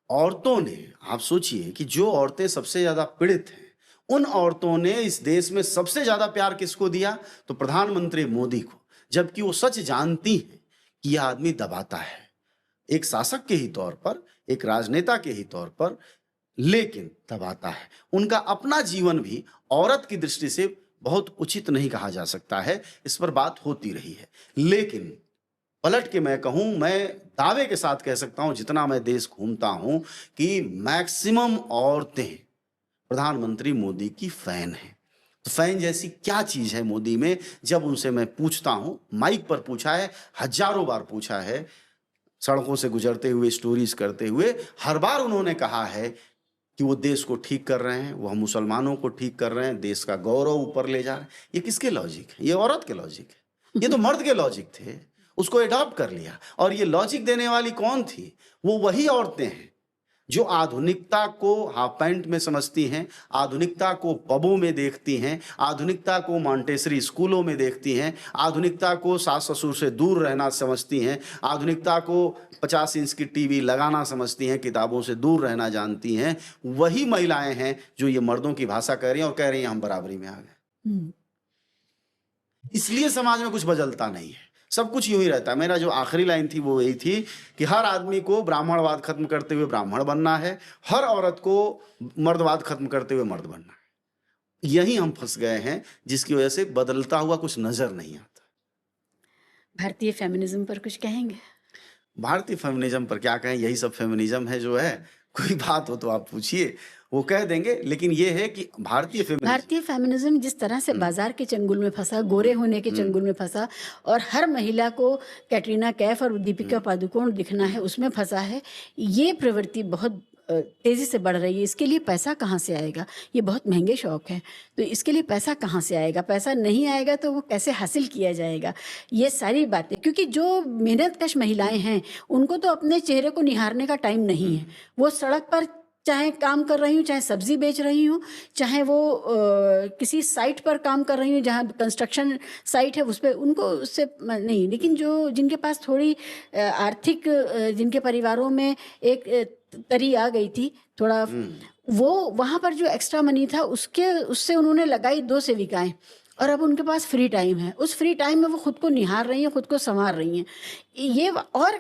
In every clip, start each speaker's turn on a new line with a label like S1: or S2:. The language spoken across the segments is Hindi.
S1: औरतों ने, आप सोचिए कि जो औरतें सबसे ज्यादा पीड़ित हैं, उन औरतों ने इस देश में सबसे ज्यादा प्यार किसको दिया? तो प्रधानमंत्री मोदी को, जबकि वो सच जानती हैं कि यह आदमी दबाता है, एक शासक के ही तौर पर, एक राजनेता के ही तौर पर, लेकिन दबाता है। उनका अपना जीवन भी औरत की दृष्टि से बहुत उचित नहीं कहा जा सकता है, इस पर बात होती रही है। लेकिन पलट के मैं कहूं, मैं दावे के साथ कह सकता हूं, जितना मैं देश घूमता हूं, कि मैक्सिमम औरतें प्रधानमंत्री मोदी की फैन हैं। तो फैन जैसी क्या चीज है मोदी में? जब उनसे मैं पूछता हूं, माइक पर पूछा है, हजारों बार पूछा है, सड़कों से गुजरते हुए, स्टोरीज करते हुए, हर बार उन्होंने कहा है कि वो देश को ठीक कर रहे हैं, वो हम मुसलमानों को ठीक कर रहे हैं, देश का गौरव ऊपर ले जा रहे हैं। ये किसके लॉजिक है? ये औरत के लॉजिक है, ये तो मर्द के लॉजिक थे, उसको एडॉप्ट कर लिया। और ये लॉजिक देने वाली कौन थी? वो वही औरतें हैं जो आधुनिकता को हाफ पैंट में समझती हैं, आधुनिकता को पबों में देखती हैं, आधुनिकता को मॉन्टेसरी स्कूलों में देखती हैं, आधुनिकता को सास ससुर से दूर रहना समझती हैं, आधुनिकता को 50 इंच की टीवी लगाना समझती हैं, किताबों से दूर रहना जानती हैं। वही महिलाएं हैं जो ये मर्दों की भाषा कह रही हैं और कह रही हैं हम बराबरी में आ गए। इसलिए समाज में कुछ बदलता नहीं है, सब कुछ यूं ही रहता है। मेरा जो आखिरी लाइन थी वो यही थी कि हर आदमी को ब्राह्मणवाद खत्म करते हुए ब्राह्मण बनना है, हर औरत को मर्दवाद खत्म करते हुए मर्द बनना है। यही हम फंस गए हैं, जिसकी वजह से बदलता हुआ कुछ नजर नहीं आता।
S2: भारतीय फेमिनिज्म पर कुछ कहेंगे?
S1: भारतीय फेमिनिज्म पर क्या कहें, यही सब फेमिनिज्म है जो है। कोई बात हो तो आप पूछिए, वो कह देंगे। लेकिन ये है कि
S2: भारतीय फेमिनिज्म जिस तरह से बाजार के चंगुल में फंसा, गोरे होने के चंगुल में फंसा, और हर महिला को कैटरीना कैफ और दीपिका पादुकोण दिखना है, उसमें फंसा है। ये प्रवृत्ति बहुत तेजी से बढ़ रही है। इसके लिए पैसा कहाँ से आएगा? ये बहुत महंगे शौक है, तो इसके लिए पैसा कहाँ से आएगा? पैसा नहीं आएगा तो वो कैसे हासिल किया जाएगा? ये सारी बातें, क्योंकि जो मेहनतकश महिलाएं हैं उनको तो अपने चेहरे को निहारने का टाइम नहीं है। वो सड़क पर चाहे काम कर रही हूँ, चाहे सब्जी बेच रही हूँ, चाहे वो किसी साइट पर काम कर रही हूँ जहाँ कंस्ट्रक्शन साइट है, उस पर उनको उससे नहीं। लेकिन जो जिनके पास थोड़ी आर्थिक, जिनके परिवारों में एक तरी आ गई थी थोड़ा, वो वहाँ पर जो एक्स्ट्रा मनी था उससे उन्होंने लगाई 2 सेविकाएं, और अब उनके पास फ्री टाइम है। उस फ्री टाइम में वो खुद को निहार रही हैं, खुद को संवार रही हैं। ये और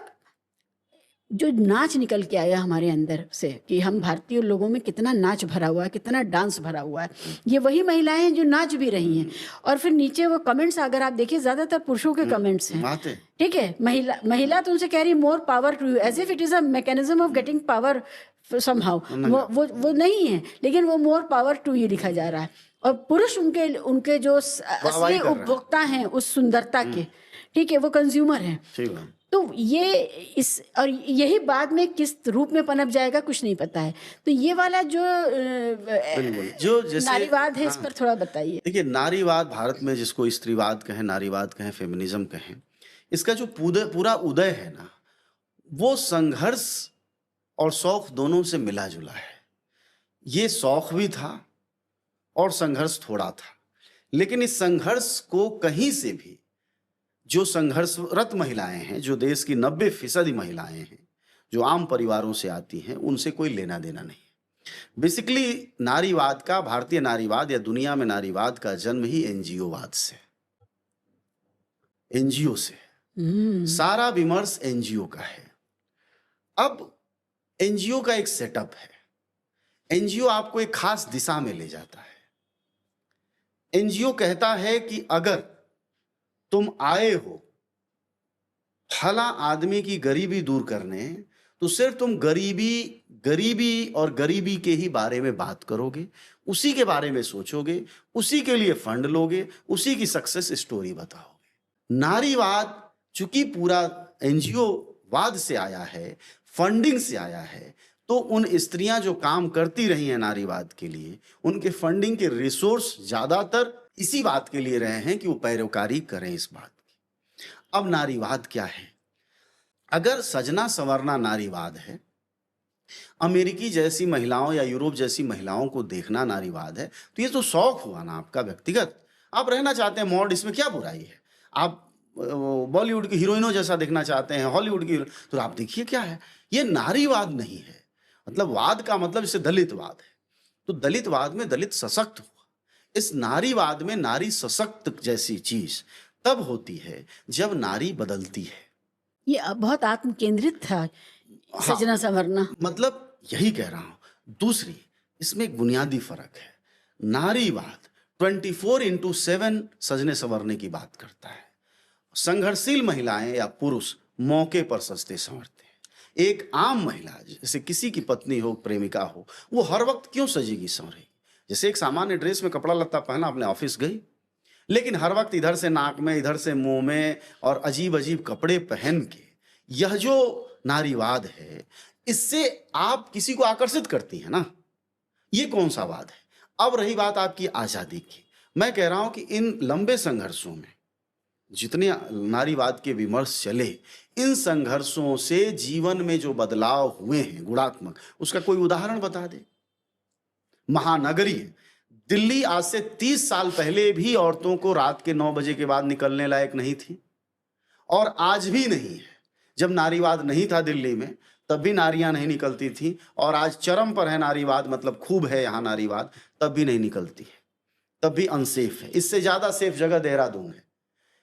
S2: जो नाच निकल के आया हमारे अंदर से, कि हम भारतीय लोगों में कितना नाच भरा हुआ है, कितना डांस भरा हुआ है, ये वही महिलाएं हैं जो नाच भी रही हैं। और फिर नीचे वो कमेंट्स अगर आप देखिए, ज्यादातर पुरुषों के कमेंट्स हैं, ठीक है। महिला तो उनसे कह रही more power to you, as if it is a mechanism of getting power somehow. वो नहीं है, लेकिन वो मोर पावर टू यू लिखा जा रहा है। और पुरुष उनके जो असली उपभोक्ता हैं उस सुंदरता के, ठीक है, वो कंज्यूमर हैं। तो ये और यही बाद में किस रूप में पनप जाएगा कुछ नहीं पता है। तो ये वाला जो जैसे नारीवाद है, इस पर थोड़ा बताइए।
S1: देखिए, नारीवाद भारत में जिसको स्त्रीवाद कहें, नारीवाद कहें, फेमिनिज्म कहें, इसका जो पूरा उदय है ना, वो संघर्ष और शौक दोनों से मिला जुला है। ये शौक भी था और संघर्ष थोड़ा था, लेकिन इस संघर्ष को कहीं से भी जो संघर्षरत महिलाएं हैं, जो देश की 90% महिलाएं हैं, जो आम परिवारों से आती हैं, उनसे कोई लेना देना नहीं। बेसिकली नारीवाद का, भारतीय नारीवाद या दुनिया में नारीवाद का जन्म ही एनजीओवाद से, एनजीओ से। सारा विमर्श एनजीओ का है। अब एनजीओ का एक सेटअप है। एनजीओ आपको एक खास दिशा में ले जाता है। एनजीओ कहता है कि अगर तुम आए हो फला आदमी की गरीबी दूर करने, तो सिर्फ तुम गरीबी और गरीबी के ही बारे में बात करोगे, उसी के बारे में सोचोगे, उसी के लिए फंड लोगे, उसी की सक्सेस स्टोरी बताओगे। नारीवाद चूंकि पूरा एनजीओ वाद से आया है, फंडिंग से आया है, तो उन स्त्रियां जो काम करती रही हैं नारीवाद के लिए, उनके फंडिंग के रिसोर्स ज्यादातर इसी बात के लिए रहे हैं कि वो पैरोकारी करें इस बात की। अब नारीवाद क्या है? अगर सजना संवरना नारीवाद है, अमेरिकी जैसी महिलाओं या यूरोप जैसी महिलाओं को देखना नारीवाद है, तो ये तो शौक हुआ ना आपका व्यक्तिगत। आप रहना चाहते हैं मॉड, इसमें क्या बुराई है? आप बॉलीवुड की हीरोइनों जैसा देखना चाहते हैं, हॉलीवुड की, तो आप देखिए क्या है। ये नारीवाद नहीं है। मतलब वाद का मतलब इसे दलितवाद है। तो दलितवाद में दलित सशक्त हुआ। इस नारीवाद में नारी सशक्त जैसी चीज तब होती है जब नारी बदलती है।
S2: ये बहुत आत्म केंद्रित था
S1: हाँ,
S2: सजना संवरना।
S1: मतलब यही कह रहा हूं। दूसरी, इसमें एक बुनियादी फर्क है। नारीवाद 24/7 सजने संवरने की बात करता है। संघर्षशील महिलाएं या पुरुष मौके पर सजते संवरते हैं। एक आम महिला, जैसे किसी की पत्नी हो, प्रेमिका हो, वो हर वक्त क्यों सजेगी संवरेगी? जैसे एक सामान्य ड्रेस में कपड़ा लत्ता पहना, अपने ऑफिस गई, लेकिन हर वक्त इधर से नाक में, इधर से मुंह में और अजीब अजीब कपड़े पहन के, यह जो नारीवाद है, इससे आप किसी को आकर्षित करती है ना। ये कौन सा वाद है? अब रही बात आपकी आजादी की, मैं कह रहा हूं कि इन लंबे संघर्षों में जितने नारीवाद के विमर्श चले, इन संघर्षों से जीवन में जो बदलाव हुए हैं गुणात्मक, उसका कोई उदाहरण बता दे। महानगरी है दिल्ली, आज से 30 साल पहले भी औरतों को रात के 9 बजे के बाद निकलने लायक नहीं थी, और आज भी नहीं है। जब नारीवाद नहीं था दिल्ली में, तब भी नारियां नहीं निकलती थी, और आज चरम पर है नारीवाद, मतलब खूब है यहां नारीवाद, तब भी नहीं निकलती है, तब भी अनसेफ है। इससे ज्यादा सेफ जगह देहरादून है,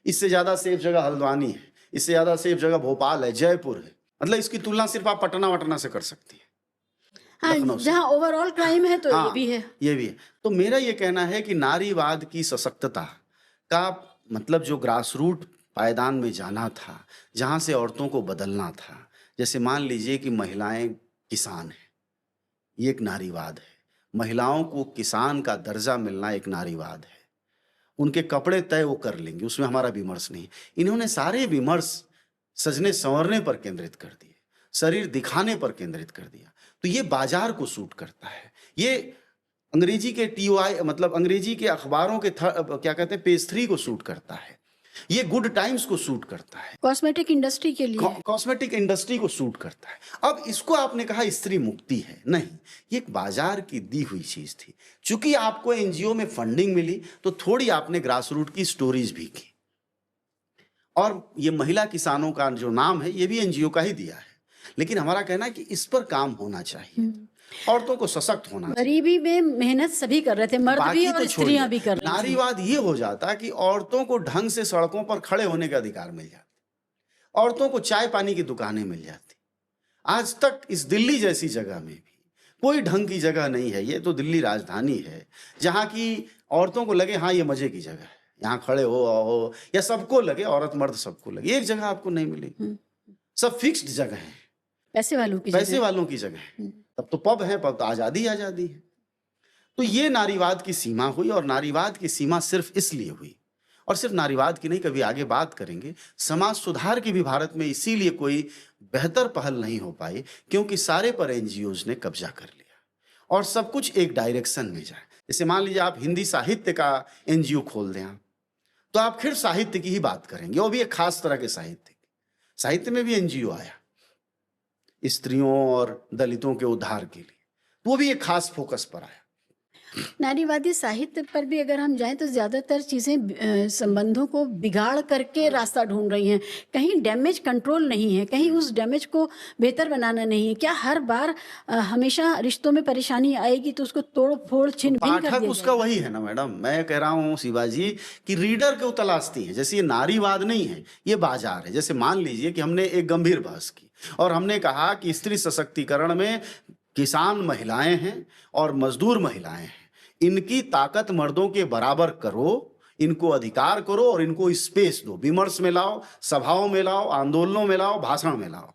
S1: इससे ज्यादा सेफ जगह हल्द्वानी है, इससे ज्यादा सेफ जगह भोपाल है, जयपुर है। मतलब इसकी तुलना सिर्फ आप पटना वटना से कर सकती है, लखनऊ
S2: हाँ,
S1: से।
S2: जहाँ ओवरऑल क्राइम है तो ये
S1: हाँ,
S2: भी है।
S1: ये भी है। तो मेरा ये कहना है कि नारीवाद की सशक्तता का मतलब जो ग्रास रूट पायदान में जाना था, जहां से औरतों को बदलना था, जैसे मान लीजिए कि महिलाएं किसान हैं, ये एक नारीवाद है। महिलाओं को किसान का दर्जा मिलना एक नारीवाद है। उनके कपड़े तय वो कर लेंगे, उसमें हमारा विमर्श नहीं। इन्होंने सारे विमर्श सजने संवरने पर केंद्रित कर दिए, शरीर दिखाने पर केंद्रित कर दिया। तो ये बाजार को सूट करता है। ये अंग्रेजी के TOI मतलब अंग्रेजी के अखबारों के क्या कहते हैं, पेज 3 को सूट करता है। ये गुड टाइम्स को सूट करता है,
S2: कॉस्मेटिक इंडस्ट्री के लिए।
S1: कॉस्मेटिक इंडस्ट्री को सूट करता है। अब इसको आपने कहा स्त्री मुक्ति है, नहीं, ये एक बाजार की दी हुई चीज थी। चूंकि आपको एनजीओ में फंडिंग मिली, तो थोड़ी आपने ग्रास रूट की स्टोरीज भी की। और ये महिला किसानों का जो नाम है, ये भी एनजीओ का ही दिया है। लेकिन हमारा कहना है कि इस पर काम होना चाहिए, औरतों को सशक्त होना चाहिए।
S2: गरीबी में मेहनत सभी कर रहे थे, मर्द भी
S1: बाकी
S2: और
S1: तो
S2: स्त्रियां भी कर
S1: छोड़िए,
S2: रही थी।
S1: नारीवाद ये हो जाता कि औरतों को ढंग से सड़कों पर खड़े होने का अधिकार मिल जाता, औरतों को चाय पानी की दुकानें मिल जाती। आज तक इस दिल्ली जैसी जगह में भी कोई ढंग की जगह नहीं है, ये तो दिल्ली राजधानी है, जहाँ की औरतों को लगे हाँ ये मजे की जगह है, यहाँ खड़े हो, या सबको लगे, औरत मर्द सबको लगे, एक जगह आपको नहीं मिलेगी। सब फिक्स्ड जगह है,
S2: पैसे वालों की
S1: पैसे
S2: जगह।
S1: वालों की जगह है। तब तो पब है, पब तो आजादी आजादी है। तो ये नारीवाद की सीमा हुई, और नारीवाद की सीमा सिर्फ इसलिए हुई, और सिर्फ नारीवाद की नहीं, कभी आगे बात करेंगे, समाज सुधार की भी भारत में इसीलिए कोई बेहतर पहल नहीं हो पाई, क्योंकि सारे पर एनजीओज ने कब्जा कर लिया, और सब कुछ एक डायरेक्शन में जाए। जैसे मान लीजिए आप हिंदी साहित्य का एनजीओ खोल दें आप, तो आप फिर साहित्य की ही बात करेंगे, और भी एक खास तरह के साहित्य में भी एनजीओ आया स्त्रियों और दलितों के उद्धार के लिए, वो भी एक खास फोकस पर आया।
S2: नारीवादी साहित्य पर भी अगर हम जाएं तो ज्यादातर चीजें संबंधों को बिगाड़ करके रास्ता ढूंढ रही हैं। कहीं डैमेज कंट्रोल नहीं है, कहीं उस डैमेज को बेहतर बनाना नहीं है। क्या हर बार हमेशा रिश्तों में परेशानी आएगी तो उसको तोड़ फोड़ छिन भिन कर
S1: पाठक
S2: दिया
S1: उसका वही है ना मैडम, मैं कह रहा हूँ शिवाजी कि रीडर को तलाशती है। जैसे ये नारीवाद नहीं है, ये बाजार है। जैसे मान लीजिए कि हमने एक गंभीर बहस की और हमने कहा कि स्त्री सशक्तिकरण में किसान महिलाएं हैं और मजदूर महिलाएं हैं, इनकी ताकत मर्दों के बराबर करो, इनको अधिकार करो और इनको स्पेस दो, विमर्श में लाओ, सभाओं में लाओ, आंदोलनों में लाओ, भाषण में लाओ,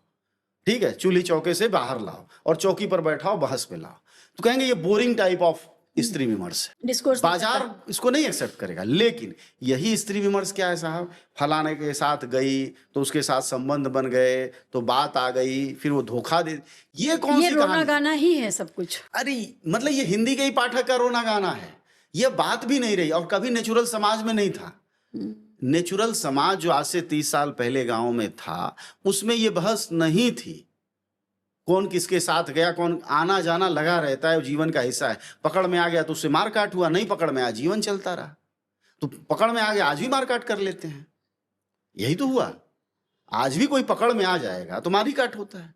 S1: ठीक है, चूल्ही चौके से बाहर लाओ और चौकी पर बैठाओ, बहस में लाओ। तो कहेंगे ये बोरिंग टाइप ऑफ स्त्री विमर्श है,
S2: डिस्कोर्स।
S1: बाजार इसको नहीं एक्सेप्ट करेगा। लेकिन यही स्त्री विमर्श क्या है साहब, फलाने के साथ गई तो उसके साथ संबंध बन गए तो बात आ गई, फिर वो धोखा दे, ये कौन
S2: ये
S1: सी
S2: रोना
S1: कहानी?
S2: गाना ही है सब कुछ।
S1: अरे मतलब ये हिंदी के ही पाठक का रोना गाना है, ये बात भी नहीं रही। और कभी नेचुरल समाज में नहीं था। नेचुरल समाज जो आज से 30 साल पहले गांव में था, उसमें ये बहस नहीं थी। कौन किसके साथ गया, कौन आना जाना लगा रहता है, जीवन का हिस्सा है। पकड़ में आ गया तो उससे मारकाट हुआ, नहीं पकड़ में आया जीवन चलता रहा। तो पकड़ में आ गया, आज भी मारकाट कर लेते हैं, यही तो हुआ। आज भी कोई पकड़ में आ जाएगा तो मारी काट होता है।